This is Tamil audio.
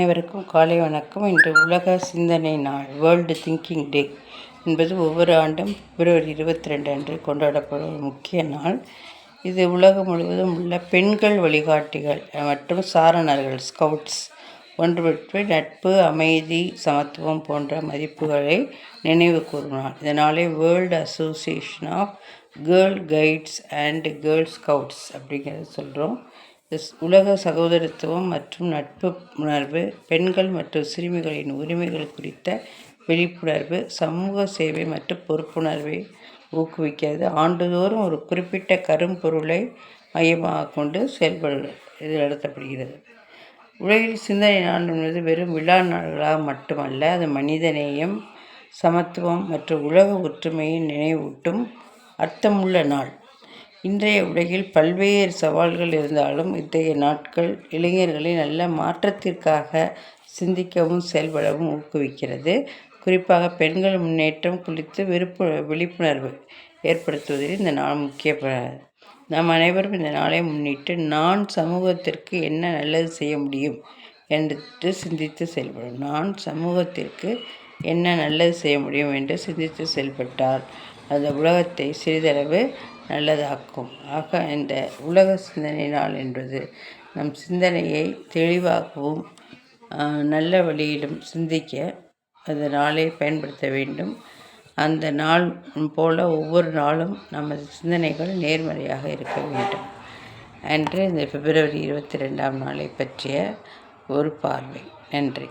அனைவருக்கும் காலை வணக்கம். இன்று உலக சிந்தனை நாள், வேர்ல்டு திங்கிங் டே என்பது ஒவ்வொரு ஆண்டும் பிப்ரவரி 22 அன்று கொண்டாடப்படும் ஒரு முக்கிய நாள். இது உலகம் முழுவதும் உள்ள பெண்கள் வழிகாட்டிகள் மற்றும் சாரணர்கள் ஸ்கவுட்ஸ் ஒன்றுபட்டு நட்பு, அமைதி, சமத்துவம் போன்ற மதிப்புகளை நினைவு கூறும் நாள். இதனாலே world association of girl guides and girl scouts அப்படிங்கிறத சொல்கிறோம். உலக சகோதரத்துவம் மற்றும் நட்பு உணர்வு, பெண்கள் மற்றும் சிறுமிகளின் உரிமைகள் குறித்த விழிப்புணர்வு, சமூக சேவை மற்றும் பொறுப்புணர்வை ஊக்குவிக்கிறது. ஆண்டுதோறும் ஒரு குறிப்பிட்ட கரும்பொருளை மையமாக கொண்டு இது நடத்தப்படுகிறது. உலகில் சிந்தனை நாள் என்பது வெறும் விழா நாள்களாக மட்டுமல்ல, அது மனிதநேயம், சமத்துவம் மற்றும் உலக ஒற்றுமையை நினைவூட்டும் அர்த்தமுள்ள நாள். இன்றைய உலகில் பல்வேறு சவால்கள் இருந்தாலும் இத்தகைய நாட்கள் இளைஞர்களை நல்ல மாற்றத்திற்காக சிந்திக்கவும் செயல்படவும் ஊக்குவிக்கிறது. குறிப்பாக பெண்கள் முன்னேற்றம் குறித்து விழிப்புணர்வு ஏற்படுத்துவதில் இந்த நாள் முக்கியமானது. நாம் அனைவரும் இந்த நாளை முன்னிட்டு நான் சமூகத்திற்கு என்ன நல்லது செய்ய முடியும் என்று சிந்தித்து செயல்படும். நான் சமூகத்திற்கு என்ன நல்லது செய்ய முடியும் என்று சிந்தித்து செயல்பட்டால் அந்த உலகத்தை சிறிதளவு நல்லதாக்கும். ஆக இந்த உலக சிந்தனை நாள் என்பது நம் சிந்தனையை தெளிவாகவும் நல்ல வழியிலும் சிந்திக்க அந்த நாளை பயன்படுத்த வேண்டும். அந்த நாள் போல ஒவ்வொரு நாளும் நமது சிந்தனைகள் நேர்மறையாக இருக்க வேண்டும் என்று இந்த பிப்ரவரி 22ஆம் நாளை பற்றிய ஒரு பார்வை. நன்றி.